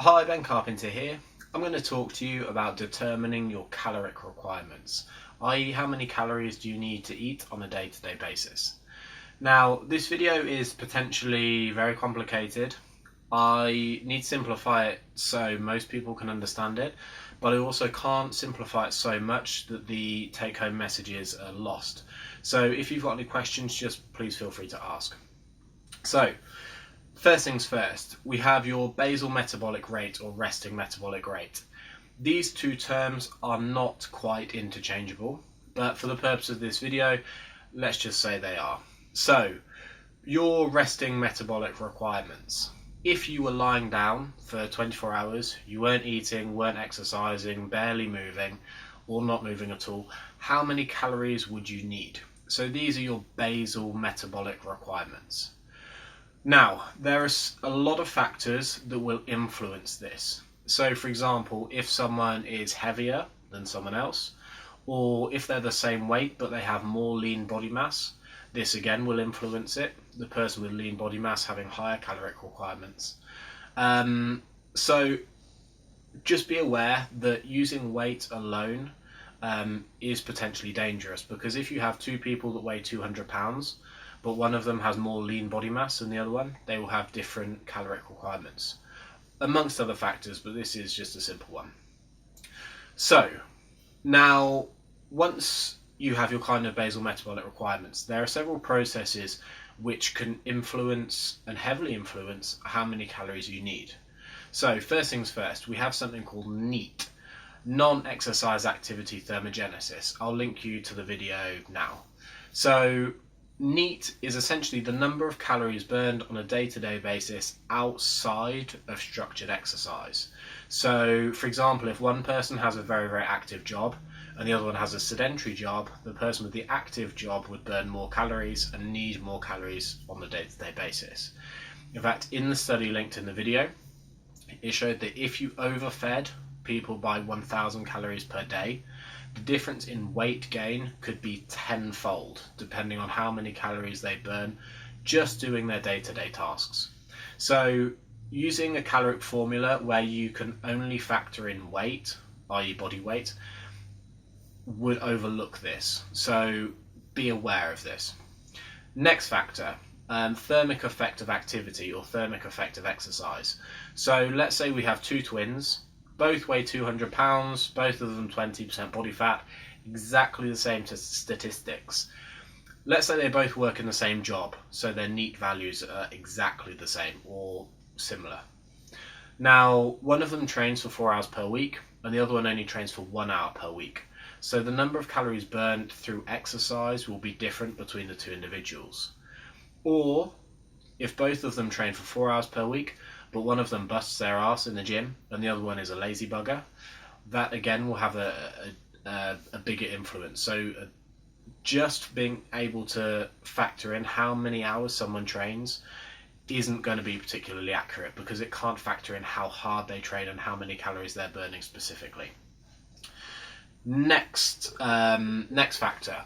Hi, Ben Carpenter here. I'm going to talk to you about determining your caloric requirements, i.e. how many calories do you need to eat on a day-to-day basis. Now, this video is potentially very complicated. I need to simplify it so most people can understand it, but I also can't simplify it so much that the take-home messages are lost. So if you've got any questions, just please feel free to ask. So, first things first, we have your basal metabolic rate or resting metabolic rate. These two terms are not quite interchangeable, but for the purpose of this video, let's just say they are. So, your resting metabolic requirements. If you were lying down for 24 hours, you weren't eating, weren't exercising, barely moving, or not moving at all, how many calories would you need? So these are your basal metabolic requirements. Now, there are a lot of factors that will influence this. So, for example, if someone is heavier than someone else, or if they're the same weight but they have more lean body mass, this again will influence it. The person with lean body mass having higher caloric requirements. So, just be aware that using weight alone is potentially dangerous, because if you have two people that weigh 200 pounds, but one of them has more lean body mass than the other one, they will have different caloric requirements, amongst other factors, but this is just a simple one. So, now, once you have your kind of basal metabolic requirements, there are several processes which can influence and heavily influence how many calories you need. So, first things first, we have something called NEAT, non-exercise activity thermogenesis. I'll link you to the video now. So, NEAT is essentially the number of calories burned on a day-to-day basis outside of structured exercise. So, for example, if one person has a very, very active job and the other one has a sedentary job, the person with the active job would burn more calories and need more calories on a day-to-day basis. In fact, in the study linked in the video, it showed that if you overfed people by 1,000 calories per day, the difference in weight gain could be tenfold, depending on how many calories they burn just doing their day-to-day tasks. So, using a caloric formula where you can only factor in weight, i.e. body weight, would overlook this. So, be aware of this. Next factor, thermic effect of activity or thermic effect of exercise. So, let's say we have two twins. Both weigh 200 pounds, both of them 20% body fat, exactly the same statistics. Let's say they both work in the same job, so their NEAT values are exactly the same or similar. Now, one of them trains for 4 hours per week, and the other one only trains for 1 hour per week. So the number of calories burned through exercise will be different between the two individuals. Or, if both of them train for 4 hours per week, but one of them busts their ass in the gym and the other one is a lazy bugger, that again will have a bigger influence. So just being able to factor in how many hours someone trains isn't going to be particularly accurate, because it can't factor in how hard they train and how many calories they're burning specifically. Next factor,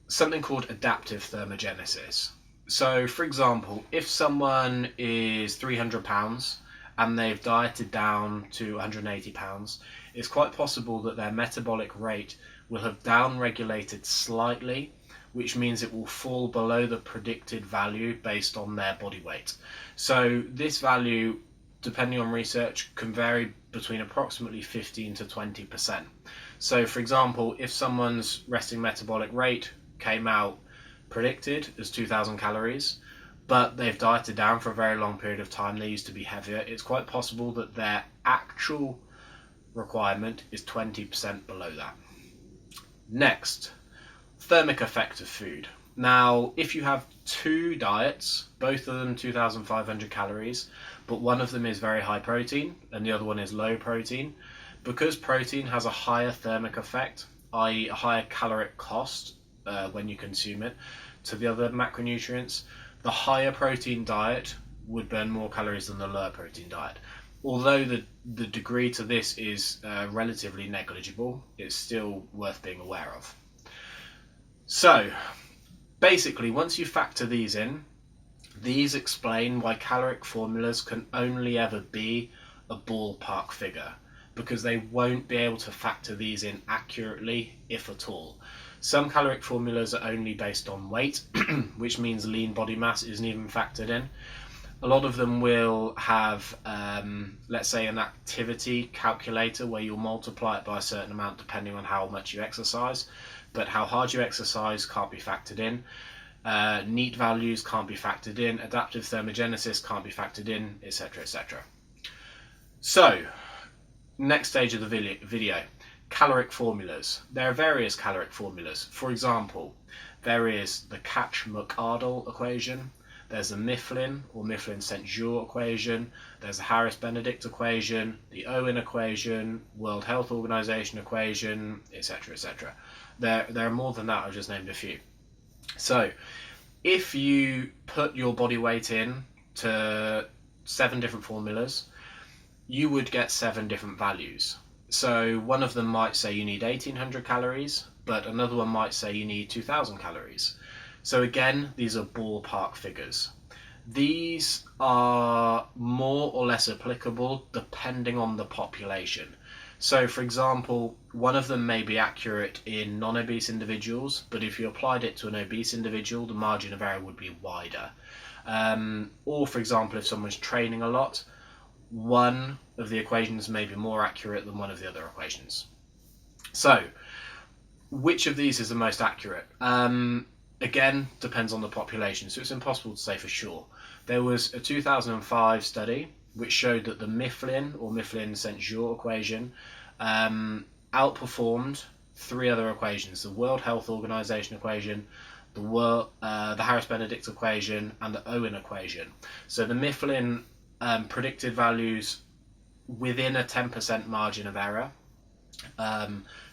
something called adaptive thermogenesis. So, for example, if someone is 300 pounds and they've dieted down to 180 pounds, it's quite possible that their metabolic rate will have down-regulated slightly, which means it will fall below the predicted value based on their body weight. So this value, depending on research, can vary between approximately 15 to 20%. So, for example, if someone's resting metabolic rate came out predicted as 2,000 calories, but they've dieted down for a very long period of time, they used to be heavier, it's quite possible that their actual requirement is 20% below that. Next, thermic effect of food. Now, if you have two diets, both of them 2,500 calories, but one of them is very high protein and the other one is low protein, because protein has a higher thermic effect, i.e. a higher caloric cost when you consume it, to the other macronutrients, the higher protein diet would burn more calories than the lower protein diet. Although the degree to this is relatively negligible, it's still worth being aware of. So, basically, once you factor these in, these explain why caloric formulas can only ever be a ballpark figure, because they won't be able to factor these in accurately, if at all. Some caloric formulas are only based on weight, which means lean body mass isn't even factored in. A lot of them will have, let's say, an activity calculator where you'll multiply it by a certain amount depending on how much you exercise, but how hard you exercise can't be factored in. Neat values can't be factored in, adaptive thermogenesis can't be factored in, etc, etc. So, next stage of the video, caloric formulas. There are various caloric formulas. For example, there is the Catch-Muckardle equation, there's the Mifflin or mifflin-st equation, there's the harris-benedict equation, the Owen equation, World Health Organization equation, etc, etc. There are more than that, I've just named a few. So, if you put your body weight in to 7 different formulas, you would get 7 different values. So one of them might say you need 1800 calories, but another one might say you need 2000 calories. So again, these are ballpark figures. These are more or less applicable depending on the population. So for example, one of them may be accurate in non-obese individuals, but if you applied it to an obese individual, the margin of error would be wider. Or for example, if someone's training a lot, one of the equations may be more accurate than one of the other equations. So, which of these is the most accurate? Again, depends on the population, so it's impossible to say for sure. There was a 2005 study which showed that the Mifflin or mifflin-st equation outperformed 3 other equations: the World Health Organization equation, the harris-benedict equation, and the Owen equation. So the Mifflin predicted values within a 10% margin of error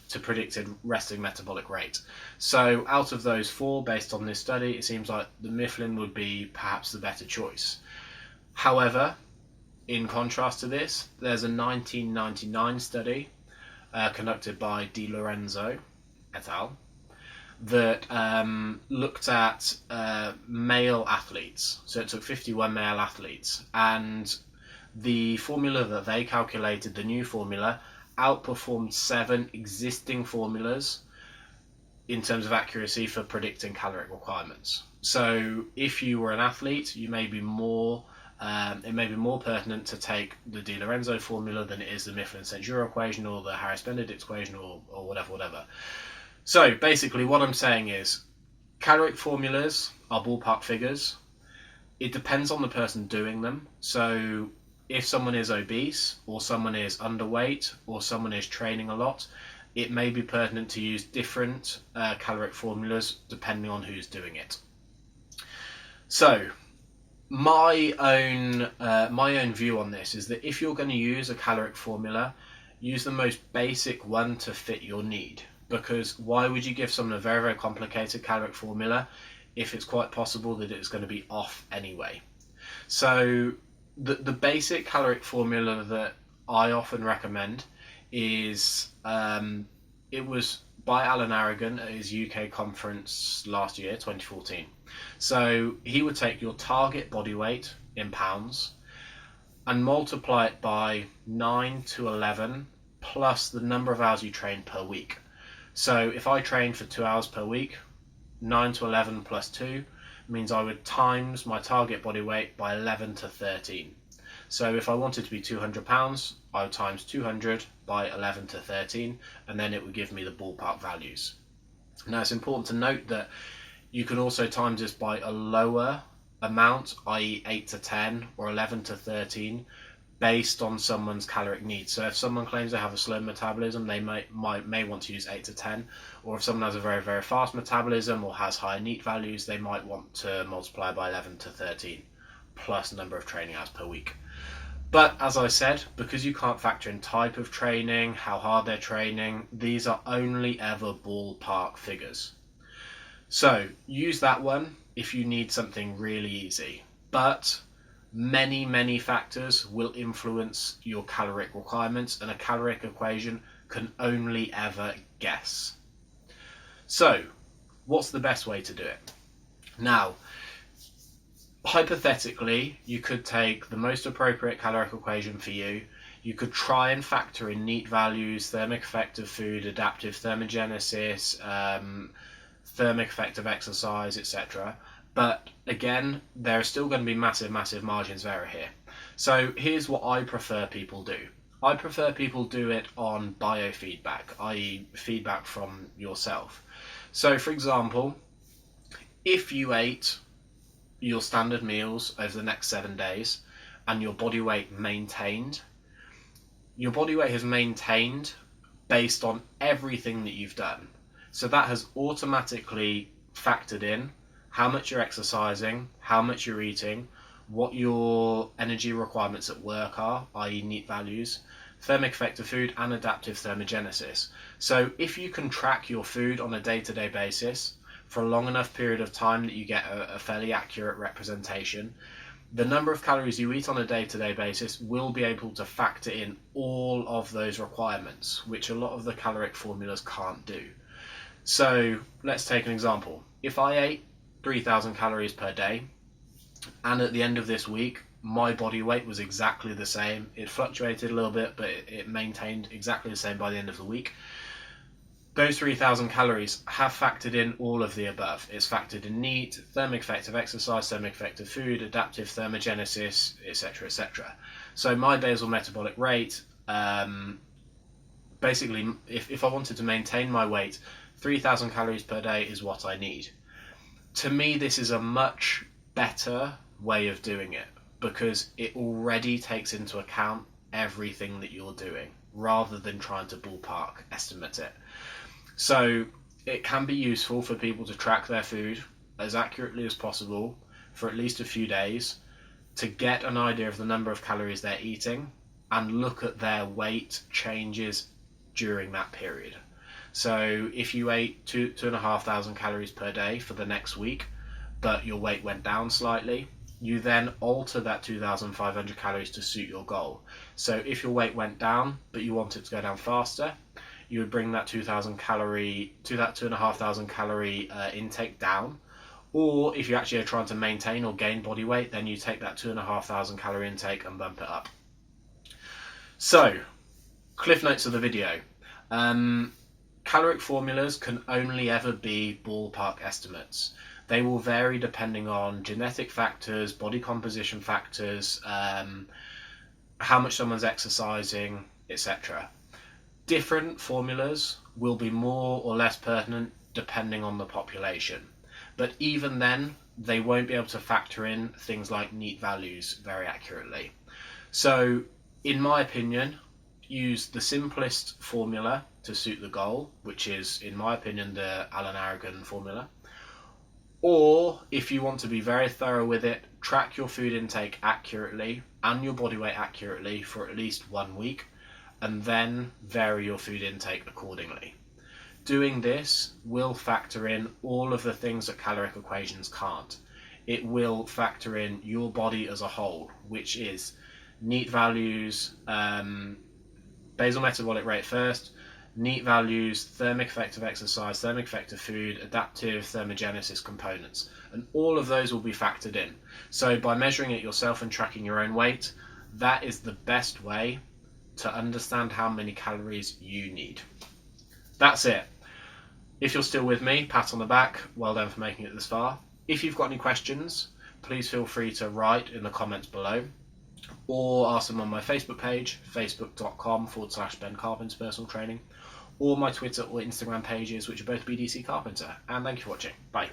to predicted resting metabolic rate. So out of those 4, based on this study, it seems like the Mifflin would be perhaps the better choice. However, in contrast to this, there's a 1999 study conducted by Di Lorenzo et al. That looked at male athletes. So it took 51 male athletes, and the formula that they calculated, the new formula, outperformed 7 existing formulas in terms of accuracy for predicting caloric requirements. So if you were an athlete, you may be more it may be more pertinent to take the Di Lorenzo formula than it is the mifflin-st equation or the harris-benedict equation or whatever. So basically what I'm saying is caloric formulas are ballpark figures. It depends on the person doing them. So if someone is obese, or someone is underweight, or someone is training a lot, it may be pertinent to use different caloric formulas depending on who's doing it. So my own view on this is that if you're going to use a caloric formula, use the most basic one to fit your need. Because why would you give someone a very, very complicated caloric formula if it's quite possible that it's going to be off anyway? So the basic caloric formula that I often recommend is, it was by Alan Aragon at his UK conference last year, 2014. So he would take your target body weight in pounds and multiply it by 9 to 11 plus the number of hours you train per week. So if I trained for 2 hours per week, 9 to 11 plus 2 means I would times my target body weight by 11 to 13. So if I wanted to be 200 pounds, I would times 200 by 11 to 13, and then it would give me the ballpark values. Now it's important to note that you can also times this by a lower amount, i.e. 8 to 10 or 11 to 13, based on someone's caloric needs. So if someone claims they have a slow metabolism, they may want to use 8 to 10, or if someone has a very, very fast metabolism or has higher NEAT values, they might want to multiply by 11 to 13 plus number of training hours per week. But as I said, because you can't factor in type of training, how hard they're training, these are only ever ballpark figures. So use that one if you need something really easy. But many factors will influence your caloric requirements, and a caloric equation can only ever guess. So what's the best way to do it? Now, hypothetically, you could take the most appropriate caloric equation for you. You could try and factor in neat values, thermic effect of food, adaptive thermogenesis, thermic effect of exercise, etc. But again, there are still going to be massive margins of error here. So here's what I prefer people do. I prefer people do it on biofeedback, i.e. feedback from yourself. So for example, if you ate your standard meals over the next 7 days and your body weight maintained, your body weight has maintained based on everything that you've done. So that has automatically factored in how much you're exercising, how much you're eating, what your energy requirements at work are, i.e. neat values, thermic effect of food, and adaptive thermogenesis. So if you can track your food on a day-to-day basis for a long enough period of time that you get a fairly accurate representation, the number of calories you eat on a day-to-day basis will be able to factor in all of those requirements, which a lot of the caloric formulas can't do. So let's take an example. If I ate 3,000 calories per day, and at the end of this week my body weight was exactly the same, it fluctuated a little bit, but it maintained exactly the same by the end of the week, those 3,000 calories have factored in all of the above. It's factored in neat, thermic effect of exercise, thermic effect of food, adaptive thermogenesis, etc, etc. So my basal metabolic rate, basically if I wanted to maintain my weight, 3,000 calories per day is what I need. To me, this is a much better way of doing it because it already takes into account everything that you're doing rather than trying to ballpark estimate it. So it can be useful for people to track their food as accurately as possible for at least a few days to get an idea of the number of calories they're eating and look at their weight changes during that period. So if you ate 2,500 calories per day for the next week, but your weight went down slightly, you then alter that 2,500 calories to suit your goal. So if your weight went down, but you want it to go down faster, you would bring that 2,500 calorie intake down. Or if you actually are trying to maintain or gain body weight, then you take that 2,500 calorie intake and bump it up. So, cliff notes of the video. Caloric formulas can only ever be ballpark estimates. They will vary depending on genetic factors, body composition factors, how much someone's exercising, etc. Different formulas will be more or less pertinent depending on the population. But even then, they won't be able to factor in things like neat values very accurately. So, in my opinion, use the simplest formula to suit the goal, which is, in my opinion, the Alan Aragon formula. Or, if you want to be very thorough with it, track your food intake accurately and your body weight accurately for at least 1 week, and then vary your food intake accordingly. Doing this will factor in all of the things that caloric equations can't. It will factor in your body as a whole, which is neat values, basal metabolic rate first, neat values, thermic effect of exercise, thermic effect of food, adaptive thermogenesis components, and all of those will be factored in. So by measuring it yourself and tracking your own weight, that is the best way to understand how many calories you need. That's it. If you're still with me, pat on the back, well done for making it this far. If you've got any questions, please feel free to write in the comments below, or ask them on my Facebook page, facebook.com/Ben Carpenter's Personal Training, or my Twitter or Instagram pages, which are both BDC Carpenter. And thank you for watching. Bye.